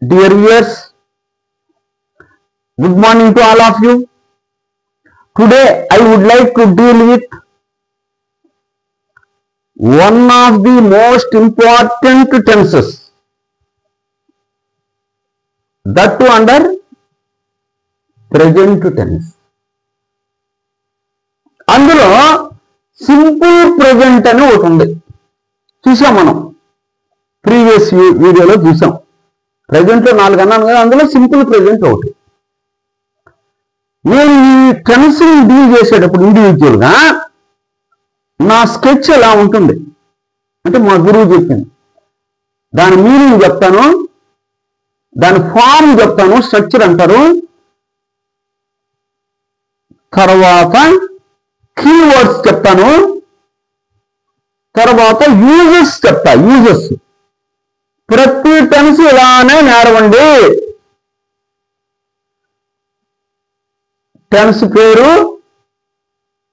Dear viewers, good morning to all of you. Today I would like to deal with one of the most important tenses, that too under present tense. అందులో simple present అని ఒకటి ఉంది, చూసాం మనం previous వీడియోలో చూసాం. Present లో 4 అన్నాను కదా, అందులో సింపుల్ ప్రెజెంట్ ఒకటి. నేను ఈ టెన్స్ డీల్ చేసేటప్పుడు ఇండివిజువల్ గా నా స్కెచ్ ఎలా ఉంటుంది అంటే మా గురువు చెప్పింది, దాని మీనింగ్ చెప్తాను, దాని ఫామ్ చెప్తాను, స్ట్రక్చర్ అంటారు, తర్వాత కీవర్డ్స్ చెప్తాను, తర్వాత యూజెస్ చెప్తా. యూజెస్ ప్రతి టెన్స్ ఇలానే నేరవండి. టెన్స్ పేరు,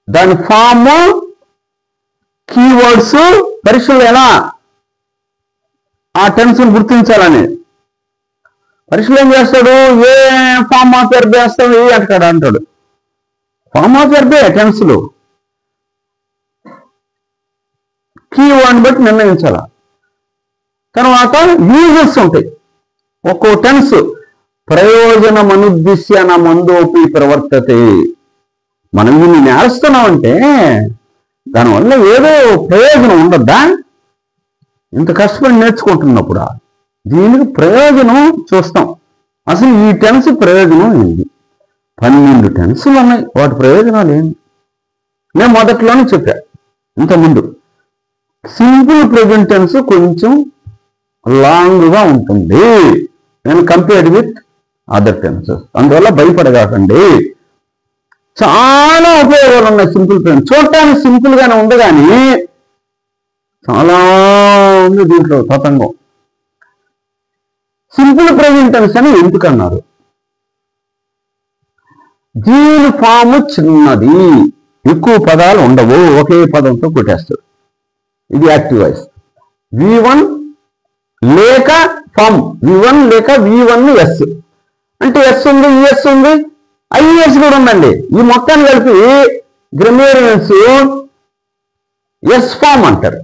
దాని ఫామ్, కీవర్డ్స్, పరీక్షలు ఎలా ఆ టెన్స్ గుర్తించాలని. పరీక్షలు ఏం చేస్తాడు, ఏ ఫామ్ ఆఫ్ వెర్బ్ వేస్తాడు, ఏ అంటాడు. ఫామ్ ఆఫ్ వెర్బే టెన్స్ లో, కీవర్డ్ బట్టి నిర్ణయించాల. తర్వాత యూజెస్ ఉంటాయి. ఒక్కో టెన్స్ ప్రయోజనమనుద్దిశ్య మందోపి ప్రవర్తతే. మనం దీన్ని నేర్స్తున్నామంటే దానివల్ల ఏదో ప్రయోజనం ఉండద్దా? ఇంత కష్టపడి నేర్చుకుంటున్నప్పుడు దీనికి ప్రయోజనం చూస్తాం. అసలు ఈ టెన్స్ ప్రయోజనం ఏంటి? 12 టెన్సులు ఉన్నాయి, వాటి ప్రయోజనాలు ఏంటి? నేను మొదట్లోనే చెప్పా ఇంతకుముందు. సింపుల్ ప్రెజెంట్ టెన్స్ కొంచెం లాంగ్ గా ఉంటుంది నేను కంపేర్డ్ విత్ అదర్ టెన్సెస్. అందువల్ల భయపడగాకండి. చాలా ఉపయోగాలు ఉన్నాయి సింపుల్ ప్రెజెంట్. చూడటానికి సింపుల్ గానే ఉంది, కానీ చాలా ఉంది దీంట్లో తతంగం. సింపుల్ ప్రెజెంట్ టెన్స్ అని ఎందుకన్నారు? దీని ఫామ్ చిన్నది, ఎక్కువ పదాలు ఉండవు, ఒకే పదంతో కొట్టేస్తాడు. ఇది యాక్టివ్ వాయిస్. V1 లేక ఫామ్, V1 లేక V1 ఎస్ అంటే ఎస్ ఉంది, ఈఎస్ ఉంది, ఐఎస్ కూడా ఉందండి. ఈ మొత్తాన్ని కలిపి గ్రామేరియన్స్ ఎస్ ఫామ్ అంటారు.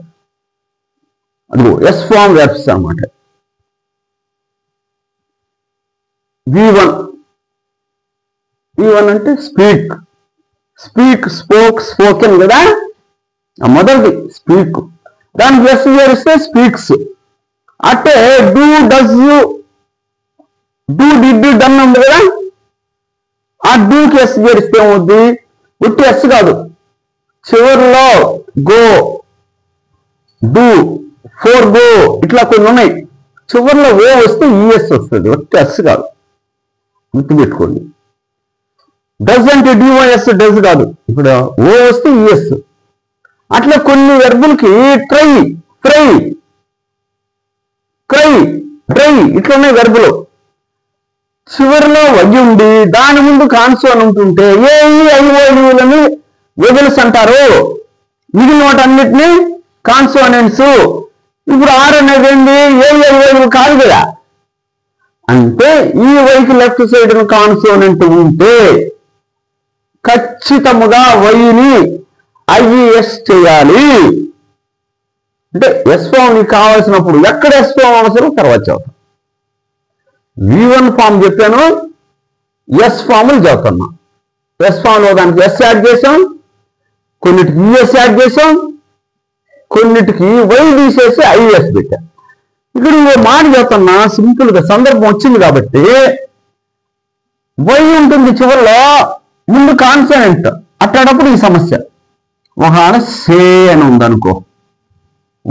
అదిగో ఎస్ ఫామ్ వెర్బ్స్ అన్నమాట. V1 అంటే స్పీక్, స్పోక్, స్పోకెన్ కదా, మొదటిది స్పీక్. దానికి ఎస్ చేరిస్తే స్పీక్స్. అంటే do, does, do, did, done ఉంది కదా, ఆ డూకి ఎస్ చేరిస్తే ఏమవుద్ది? ఉట్టి ఎస్ కాదు, చివరిలో గో, డూ, ఫోర్ గో, ఇట్లా కొన్ని ఉన్నాయి. చివరిలో ఓ వస్తే ఈఎస్ వస్తుంది, ఉట్టి ఎస్ కాదు, గుర్తుపెట్టుకోండి. డస్ అంటే డిఓఎస్, డస్ కాదు, ఇప్పుడు ఓ వస్తే ఈఎస్. అట్లా కొన్ని వెర్బులకి ట్రై, ఫ్రై, క్రై, డ్రై ఇట్లా ఉన్నాయి వెర్బులు. చివరిలో వయ్యి ఉండి దాని ముందు కాన్సోనెంట్ ఉంటే ఏఈఐఓయులని వెబుల్స్ అంటారు. మిగిలిన వాటన్నిటినీ కాన్సోనెంట్స్. ఇప్పుడు ఆర్ అనేది ఏంటి? ఏఈఐఓయు కాదు కదా. అంటే ఈ వైకి లెఫ్ట్ సైడ్ కాన్సోనెంట్ ఉంటే ఖచ్చితముగా వైని ఐఎస్ చేయాలి. అంటే ఎస్ ఫామ్ కావాల్సినప్పుడు ఎక్కడ ఎస్ ఫామ్ అవసరం తర్వాత చెప్తాం. V1 ఫామ్ చెప్పాను, ఎస్ ఫామ్లు చెప్తున్నా. ఎస్ ఫామ్ లో దానికి ఎస్ యాడ్ చేసాం, కొన్నిటికి ఈఎస్ యాడ్ చేసాం, కొన్నిటికి వై తీసేసి ఐఎస్ పెట్టాం. ఇక్కడ ఇంకో మాట చెప్తున్నా, సింపుల్ గా సందర్భం వచ్చింది కాబట్టి. వై ఉంటుంది చివరిలో, ముందు కాన్సనెంట్. అట్లాడప్పుడు ఈ సమస్య. ఒక సే అని ఉందనుకో,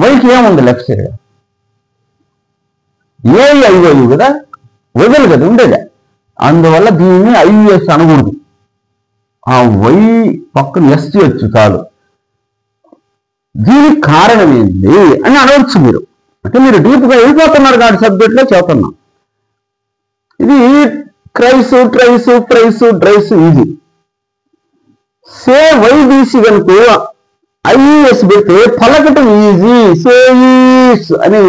వైకి ఏముంది లెఫ్ట్ సైడ్? ఏఐఓయు కదా, వదిలి కదా ఉండేది. అందువల్ల దీన్ని ఐఎస్ అనకూడదు. ఆ వై పక్కన ఎస్ చేయొచ్చు చాలు. దీనికి కారణం ఏంటి అని అడగచ్చు మీరు. అంటే మీరు డీప్గా వెళ్ళిపోతున్నారు కాబట్టి సబ్జెక్ట్లో చదువుతున్నాం. ఇది క్రైస్, ట్రైస్, ఫ్రైస్, డ్రైస్ ఈజీ. సే వైబీసీ కనుక ఐఎస్ పెడితే పలకటం ఈజీ, సేఈస్ అని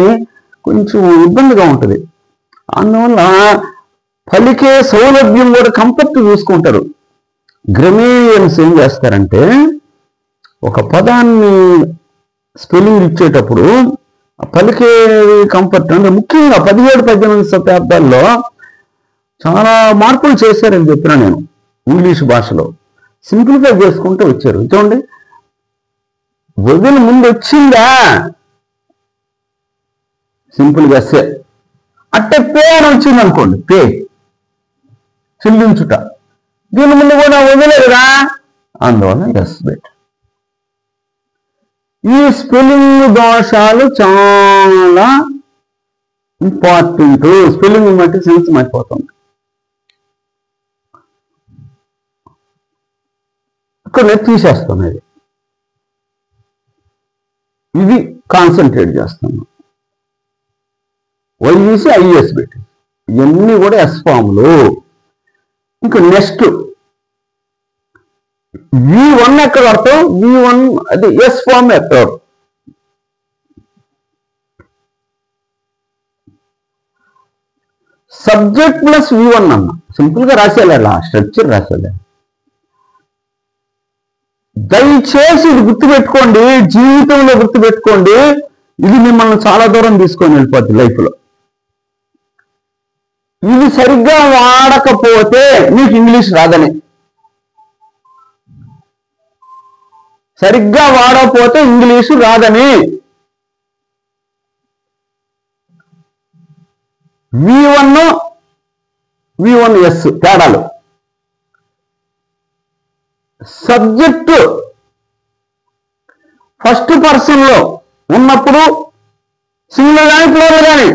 కొంచెం ఇబ్బందిగా ఉంటుంది. అందువల్ల పలికే సౌలభ్యం కూడా కంఫర్ట్ చూసుకుంటారు. గ్రామేరియన్స్ ఏం చేస్తారంటే ఒక పదాన్ని స్పెల్లింగ్ ఇచ్చేటప్పుడు పలికే కంఫర్ట్ అంటే ముఖ్యంగా 17-18 శతాబ్దాల్లో చాలా మార్పులు చేశారని చెప్పిన నేను ఇంగ్లీష్ భాషలో. సింప్లిఫై చేసుకుంటూ వచ్చారు. చూడండి, వదిలి ముందు వచ్చిందా సింపుల్గా సే, అట్టే పే అని వచ్చింది అనుకోండి, పే చెల్లించుట. దీని ముందు కూడా వదిలేదురా, అందువల్ల ఎస్ బెట్. ఈ స్పెల్లింగ్ దోషాలు చాలా ఇంపార్టెంట్. స్పెల్లింగ్ బట్టి సెన్స్ మర్చిపోతుంది. ఇక్కడ తీసేస్తున్నది, ఇది కాన్సన్ట్రేట్ చేస్తున్నాం. వైఈసి ఐఎస్ పెట్టి ఇవన్నీ కూడా ఎస్ ఫామ్లు. ఇంకా నెక్స్ట్ V1 ఎక్కడ వాడతాం? V1 అది ఎస్ ఫామ్ ఎక్కడ? సబ్జెక్ట్ ప్లస్ V1 అన్న సింపుల్ గా రాసేయాలి, స్ట్రక్చర్ రాసేయాలి. దయచేసి ఇది గుర్తుపెట్టుకోండి, జీవితంలో గుర్తుపెట్టుకోండి. ఇది మిమ్మల్ని చాలా దూరం తీసుకొని వెళ్ళిపోద్ది లైఫ్ లో. ఇది సరిగ్గా వాడకపోతే మీకు ఇంగ్లీష్ రాదని, సరిగ్గా వాడకపోతే ఇంగ్లీషు రాదని. V1S తేడాలు. సబ్జెక్టు ఫస్ట్ పర్సన్ లో ఉన్నప్పుడు సింగులర్ కానీ ప్లూరల్ కానీ,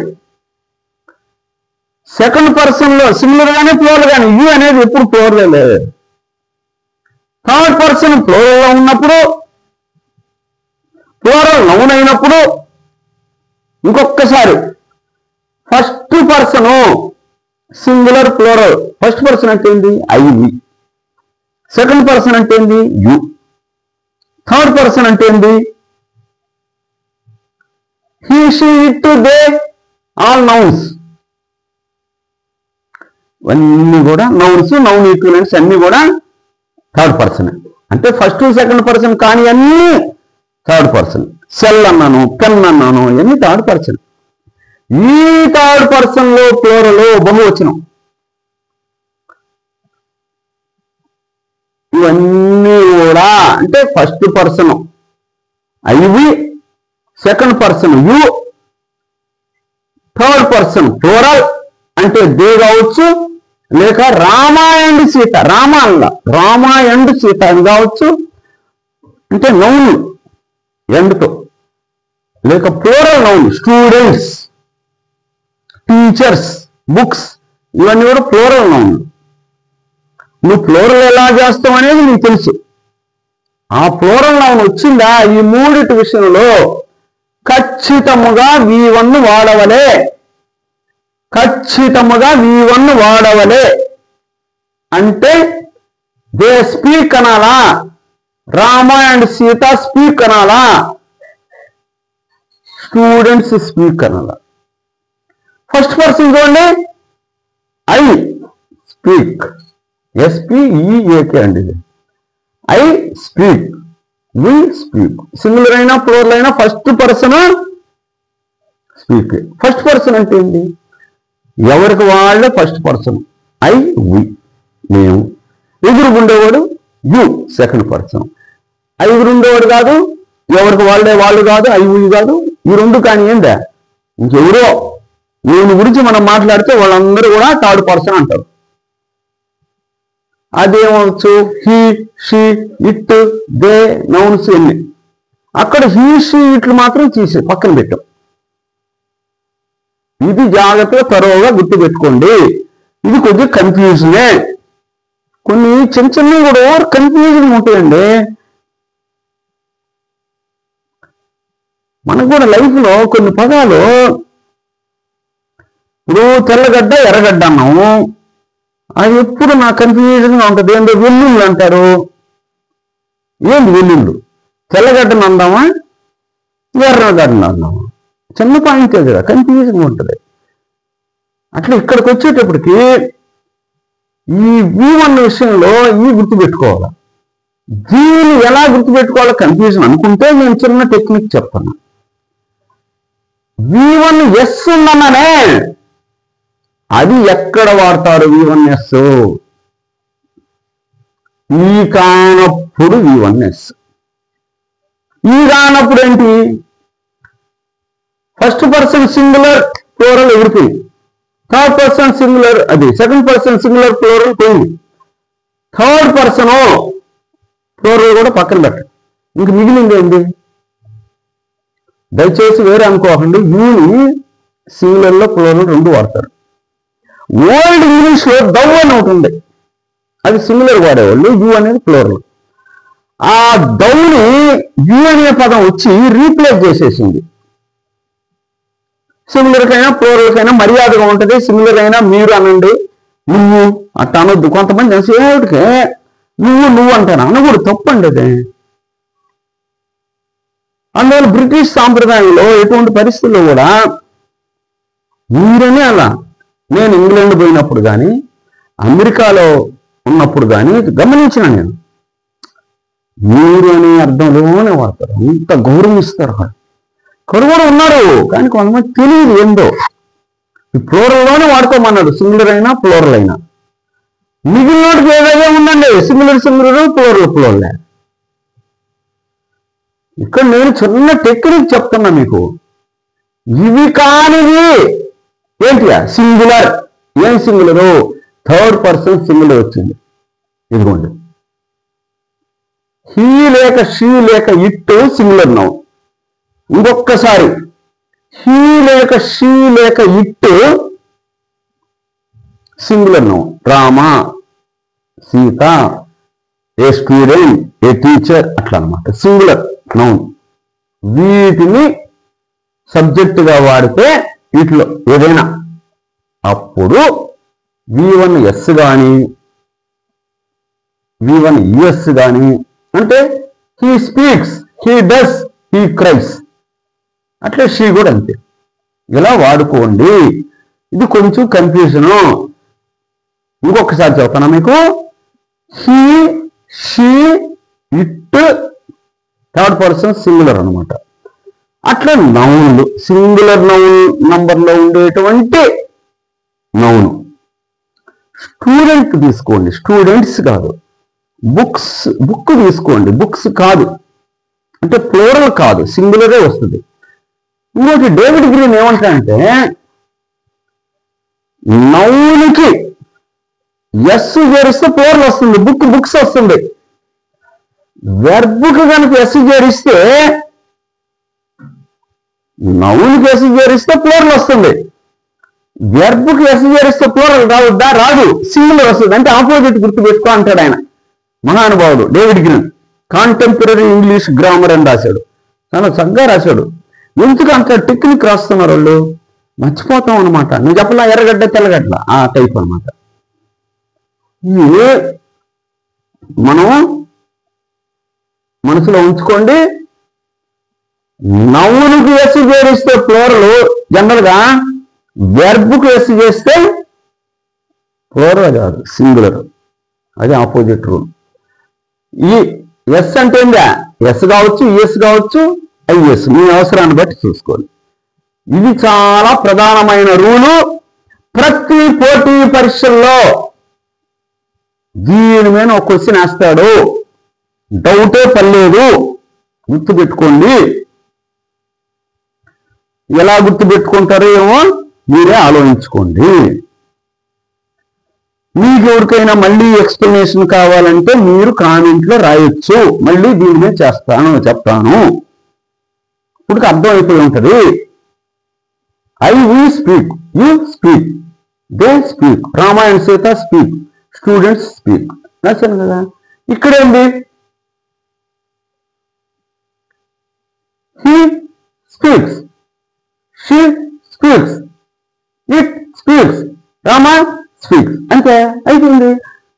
సెకండ్ పర్సన్ లో సింగులర్ కానీ ప్లూరల్ కానీ, యు అనేది ఎప్పుడు ప్లూరల్ లేదు. థర్డ్ పర్సన్ ప్లూరల్ లో ఉన్నప్పుడు, ప్లూరల్ నౌన్ అయినప్పుడు, ఇంకొకసారి first person singular plural. First person అంటే ఏంటి? I we. సెకండ్ పర్సన్ అంటే ఏంటి? యు. థర్డ్ పర్సన్ అంటే ఏంటి? He, she, it, they, all nouns. ఇవన్నీ కూడా నౌన్స్, నౌన్ ఈక్వలెంట్స్ అన్ని కూడా థర్డ్ పర్సన్. అంటే ఫస్ట్ సెకండ్ పర్సన్ కానీ అన్ని థర్డ్ పర్సన్. సెల్ అన్నాను, పెన్ అన్నాను, ఇవన్నీ థర్డ్ పర్సన్. ఈ థర్డ్ పర్సన్ లో ప్లూరల్ బహువచనం. ఇవన్నీ కూడా అంటే first person I we, second person you, third person plural అంటే దే కావచ్చు, లేక రామ అండ్ సీత, రామ అల్ల రామ అండ్ సీత అని కావచ్చు, అంటే నౌన్ ఎండ్తో, లేక plural noun students, teachers, books, ఇవన్నీ కూడా ప్లూరల్ నౌన్. నువ్వు ప్లూరల్ ఎలా చేస్తావు అనేది నీకు తెలుసు. ఆ ప్లూరల్ నౌన్ వచ్చిందా ఈ మూడిటి విషయంలో ఖచ్చితముగా V1 వాడవలే, ఖచ్చితముగా V1 వాడవలే. అంటే దే స్పీక్ అనాలా, రామ అండ్ సీత స్పీక్ అనాలా, స్టూడెంట్స్ స్పీక్ అనాలా. ఫస్ట్ పర్సన్ చూడండి, ఐ స్పీక్, SPEAK అండి ఇది. I speak, we speak. Singular అయినా ప్లూరల్ అయినా first person speak. First person అంటే ఏంటి? ఎవరికి వాళ్ళే ఫస్ట్ పర్సన్. ఐ, వి, మేము. ఎదురుగుండేవాడు యు, సెకండ్ పర్సన్. ఎదురుండేవాడు కాదు, ఎవరికి వాళ్ళే వాళ్ళు కాదు, ఐ, వి కాదు. ఈ రెండు కానీ ఏందా ఇంకెవరో వీని గురించి మనం మాట్లాడితే వాళ్ళందరూ కూడా థర్డ్ పర్సన్ అంటారు. అదేమవచ్చు he, she, it, they, nouns ఎన్ని. అక్కడ హీ, షీ, ఇట్లు మాత్రం తీసి పక్కన పెట్టాం. ఇది జాగ్రత్తగా తరోగా గుర్తుపెట్టుకోండి. ఇది కొద్దిగా కన్ఫ్యూజనే. కొన్ని చిన్న చిన్నవి కూడా ఓవర్ కన్ఫ్యూజన్ ఉంటాయండి. మనకు కూడా లైఫ్ లో కొన్ని పదాలు, ఇప్పుడు తెల్లగడ్డ ఎర్రగడ్డ అన్నాము, అది ఎప్పుడు నాకు కన్ఫ్యూజన్గా ఉంటుంది. ఏంటో వెల్లుళ్ళు అంటారు. ఏంటి వెల్లుళ్ళు? తెల్లగడ్డను అందామా, ఎర్రగడ్డను అందామా? చిన్న పాయింట్ కదా, కన్ఫ్యూజన్గా ఉంటుంది. అట్లా ఇక్కడికి వచ్చేటప్పటికి ఈ V1 విషయంలో ఈ గుర్తుపెట్టుకోవాలి. దీన్ని ఎలా గుర్తుపెట్టుకోవాలో కన్ఫ్యూజన్ అనుకుంటే నేను చిన్న టెక్నిక్ చెప్తాను. V1S ఉందన్నానే, అది ఎక్కడ వాడతారు V1S? ఈ కానప్పుడు V1S. ఈ కానప్పుడు ఏంటి? First person singular plural everything, third person singular అది సెకండ్ పర్సన్ సింగులర్ ప్లూరల్ పోయింది, థర్డ్ పర్సన్ ప్లూరల్ కూడా పక్కన పెట్టండి. ఇంక మిగిలింది ఏంటి? దయచేసి వేరే అనుకోకండి, యూని సింగులర్లో ప్లూరల్ రెండు వాడతారు. ఓల్డ్ ఇంగ్లీష్లో దవ్ అని ఒకటి ఉంది, అది సింగులర్ వాడేవాళ్ళు, యూ అనేది ప్లూరల్. ఆ దవ్ని యూ అనే పదం వచ్చి రీప్లేస్ చేసేసింది. సింగులర్కైనా ప్లూరల్కైనా మర్యాదగా ఉంటుంది. సింగులర్ అయినా మీరు అనండి, నువ్వు అట్ట అనొద్దు. కొంతమంది సేవటికే నువ్వు అంటాను, అనకూడదు, తప్పండి అది. అందువల్ల బ్రిటిష్ సాంప్రదాయంలో ఎటువంటి పరిస్థితుల్లో కూడా మీరనే అలా. నేను ఇంగ్లాండ్ పోయినప్పుడు కానీ అమెరికాలో ఉన్నప్పుడు కానీ గమనించిన నేను, మీరు అనే అర్థంలోనే వాడతారు, అంత గౌరవిస్తారు. అక్కడ కూడా ఉన్నారు, కానీ కొంతమంది తెలియదు ఏందో. ఈ ప్లూరల్లోనే వాడుకోమన్నాడు, సింగులర్ అయినా ప్లూరల్ అయినా. మిగిలినోటికి ఏదైనా ఉందండి, సింగులర్ ప్లూరల్. ఇక్కడ నేను చిన్న టెక్నిక్ చెప్తున్నా మీకు. ఇవి కానివి ఏంటి? సింగులర్. ఏం సింగులరు? థర్డ్ పర్సన్ సింగులర్ వచ్చింది. ఇదిగోండి, హీ లేక షీ లేక ఇట్ సింగులర్ నౌన్. ఇంకొక్కసారి, హీ లేక షీ లేక it singular noun. Rama, Sita, A student, A teacher, అట్లా అనమాట సింగులర్ నౌన్. వీటిని సబ్జెక్టుగా వాడితే వీటిలో ఏదైనా అప్పుడు V1S కానీ V1ES కానీ, అంటే he speaks, he does, he cries, అట్లా షీ కూడా అంతే. ఇలా వాడుకోండి. ఇది కొంచెం కన్ఫ్యూజను. ఇంకొకసారి చెప్తాను మీకు. He, she, it third person singular అనమాట. అట్లా నౌన్లు, సింగులర్ నౌన్ నంబర్లో ఉండేటువంటి నౌన్. స్టూడెంట్ తీసుకోండి, స్టూడెంట్స్ కాదు. బుక్ తీసుకోండి, బుక్స్ కాదు, అంటే ప్లూరల్ కాదు, సింగులరే వస్తుంది. ఇంకోటి డేవిడ్ గ్రీన్ ఏమంటాడంటే, నౌన్కి ఎస్ చేరిస్తే ప్లూరల్ వస్తుంది, బుక్స్ వస్తుంది. వెర్బ్కి కనుక ఎస్ చేరిస్తే, నౌన్కి ఎస్ చేరిస్తే ప్లూరల్ వస్తుంది. వెర్బ్కి ఎస్ చేరిస్తే ప్లూరల్ రాదు, సింగులర్ వస్తుంది. అంటే ఆపోజిట్ గుర్తు పెట్టుకో అంటాడు ఆయన, మహానుభావుడు David green. Contemporary English grammar అని రాశాడు, చాలా చక్కగా రాశాడు. ఎందుకు అంత టెక్నిక్ రాస్తున్నారు వాళ్ళు? మర్చిపోతాం అనమాట. నువ్వు చెప్పలా ఎర్రగడ్డ తెల్లగడ్డ ఆ టైప్ అనమాట. మనం మనసులో ఉంచుకోండి. నౌన్కి ఎస్ చేరిస్తే ప్లూరల్ జనరల్ గా, వెర్బ్కు ఎస్ చేస్తే ప్లూరల్ కాదు, సింగులర్. అది ఆపోజిట్ రూల్. ఈ ఎస్ అంటే ఏందా? ఎస్ కావచ్చు, ఈఎస్ కావచ్చు, ఐఎస్, మీ అవసరాన్ని బట్టి చూసుకోండి. ఇది చాలా ప్రధానమైన రూలు. ప్రతి పోటీ పరీక్షల్లో దీని మీద ఒక క్వశ్చన్ వేస్తాడు, డౌటే పర్లేదు, గుర్తుపెట్టుకోండి. ఎలా గుర్తుపెట్టుకుంటారో ఏమో మీరే ఆలోచించుకోండి. మీకు ఎవరికైనా మళ్ళీ ఎక్స్ప్లెనేషన్ కావాలంటే మీరు కామెంట్లో రాయొచ్చు, మళ్ళీ దీని మీద చెప్తాను. ఇప్పుడు అర్థమైపోయి ఉంటుంది. we speak, you speak, they speak, Rama and Sita speak, students speak. రాశాను కదా. ఇక్కడేంది? he speaks, she speaks, it speaks, Rama speaks. అంతే, అయిపోయింది.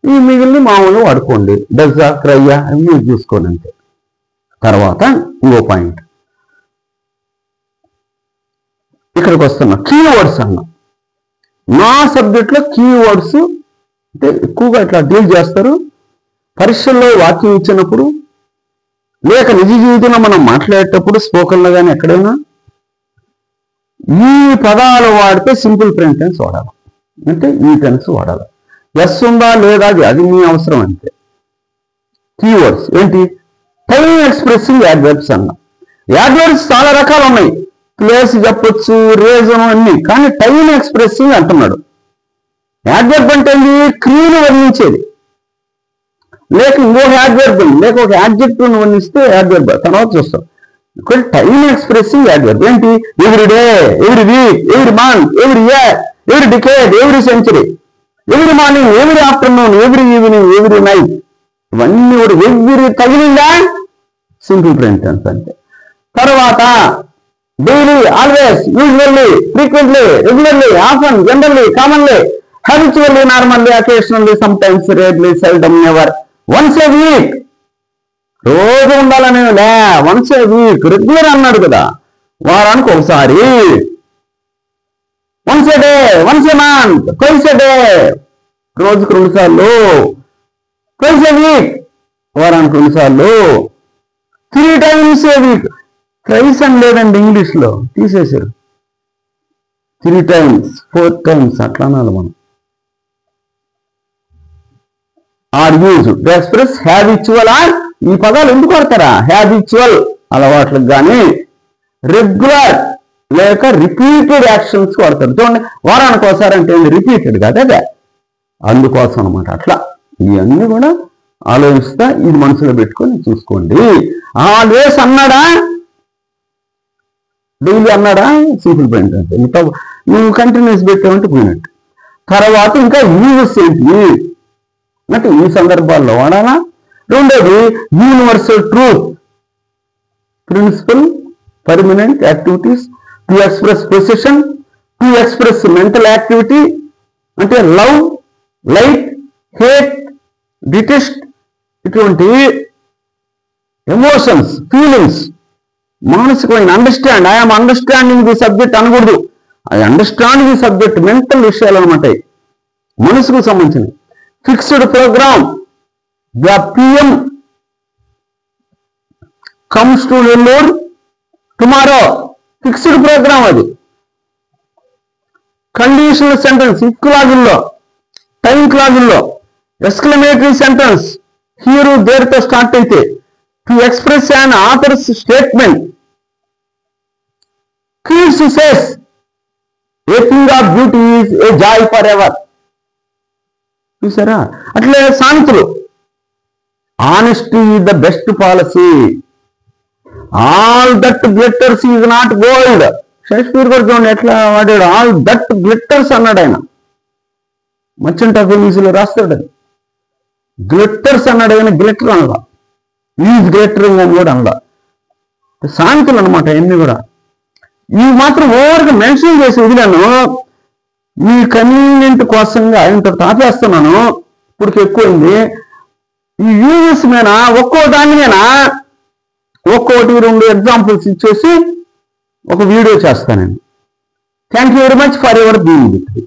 ఈ మిగిలిన మామూలు వాడుకోండి, డజా, క్రయ్యా అవి చూసుకోండి అంతే. తర్వాత ఇంకో పాయింట్, ఇక్కడికి వస్తున్నా, కీవర్డ్స్ అన్నా. నా సబ్జెక్ట్లో కీవర్డ్స్ అంటే ఎక్కువగా ఇట్లా డీల్ చేస్తారు. పరీక్షల్లో వాక్యం ఇచ్చినప్పుడు లేక నిజ జీవితంలో మనం మాట్లాడేటప్పుడు స్పోకన్లో కానీ ఎక్కడైనా ఈ పదాలు వాడితే సింపుల్ ప్రెజెంట్ టెన్స్ వాడాలి, అంటే ఈ టెన్స్ వాడాలి. ఎస్ ఉందా లేదా అది మీ అవసరం అంతే. కీవర్డ్స్ ఏంటి? టైం ఎక్స్ప్రెసింగ్ యాడ్వర్బ్స్ అన్న. యాడ్వర్బ్స్ చాలా రకాలు ఉన్నాయి, ప్లేస్ చెప్పొచ్చు, రీజన్ అన్ని, కానీ టైం ఎక్స్ప్రెసింగ్ అంటున్నాడు. యాడ్వర్బ్ అంటే క్రియను వర్ణించేది, లేక ఇంకొక యాడ్వర్బ్ లేక ఒక యాడ్జెక్టివ్ని వర్ణిస్తే యాడ్వర్బ్ తర్వాత చూస్తాం. ఇక్కడ టైం ఎక్స్ప్రెసింగ్ యాడ్వర్బ్ ఏంటి? Every day, every week, every month, every year, every decade, every century, every morning, every afternoon, every evening, every night, ఇవన్నీ కూడా ఎవ్రీ తగిలిందా సింపుల్ ప్రెజెంట్ టెన్స్ అంటే. తర్వాత daily, always, usually, frequently, regularly, often, generally, commonly, habitually, normally, occasionally, sometimes, rarely, seldom, never, once a week, రోజు ఉండాలనే లే, once a week, regular అన్నాడు కదా, వారానికి ఒకసారి, వన్స్ ఏ డే, వన్స్ ఏ మంత్, ట్వైస్ ఏ day, రోజుకు 2 సార్లు, ట్వైస్ ఏ వీక్, వారానికి 2 సార్లు, 3 times ఏ వీక్. ట్రైస్ అని లేదండి ఇంగ్లీష్లో, తీసేశారు. 3 times, 4 times అట్లా అనాలి మనం. Are used to express habitual are, ఈ పదాలు ఎందుకు వాడతారా? హ్యాబిచువల్ అలవాట్లకు కానీ రెగ్యులర్ లేక రిపీటెడ్ యాక్షన్స్ వాడతారు. చూడండి, వారానికి ఒకసారి అంటే రిపీటెడ్ కాదు, అదే అందుకోసం అనమాట. అట్లా ఇవన్నీ కూడా ఆలోచిస్తా, ఇది మనసులో పెట్టుకొని చూసుకోండి. ఆల్వేస్ అన్నాడా, డైలీ అన్నాడా, సింపుల్ ప్రెజెంట్ అంటే నువ్వు కంటిన్యూస్ పెట్టామంటే పోయినట్టు. తర్వాత ఇంకా యూజెస్ ఏంటి అంటే ఈ సందర్భాల్లో వాడాలా. రెండోది universal truth, principle, permanent activities, to express position, to express mental activity అంటే లవ్, లైక్, హేట్, డిటెస్ట్, ఇటువంటి ఎమోషన్స్, ఫీలింగ్స్, మానసికమైన understand, I'm understanding the subject అనకూడదు. I understand the subject, mental విషయాలు అనమాట, మనసుకు సంబంధించినవి. Fixed programme, the PM comes to Nellore tomorrow, fixed programme అది. Conditional sentence if క్లాజుల్లో, టైం క్లాజుల్లో, ఎక్స్క్లమేటరీ సెంటెన్స్ హీరు దేర్తో స్టార్ట్ అయితే, to express an author's statement. Keats says, a thing of beauty is a joy forever. చూసారా? అట్లే సామెతలు, honesty is the best policy, all that glitters is not gold. Shakespeare కూడా చూడండి ఎట్లా వాడాడు, all that glitters అన్నాడు ఆయన. మర్చెంట్ ఆఫ్ వెనీస్లో రాస్తాడు, గ్లిట్టర్స్ అన్నాడు కానీ గ్లిటర్ అనలా, ఈజ్ గ్లిటరింగ్ అని కూడా అనలా. సామెతలు అనమాట ఇవన్నీ కూడా. ఇవి మాత్రం ఓవర్గా మెన్షన్ చేసి వదిలాను, మీ కన్వీనియంట్ కోసంగా ఇంత తాపేస్తున్నాను, ఇప్పుడు ఎక్కువైంది. ఈ యూజెస్ మీద ఒక్కో దాని మీద ఒక్కోటి 2 ఎగ్జాంపుల్స్ ఇచ్చేసి ఒక వీడియో చేస్తానండి. Thank you very much for your being with me.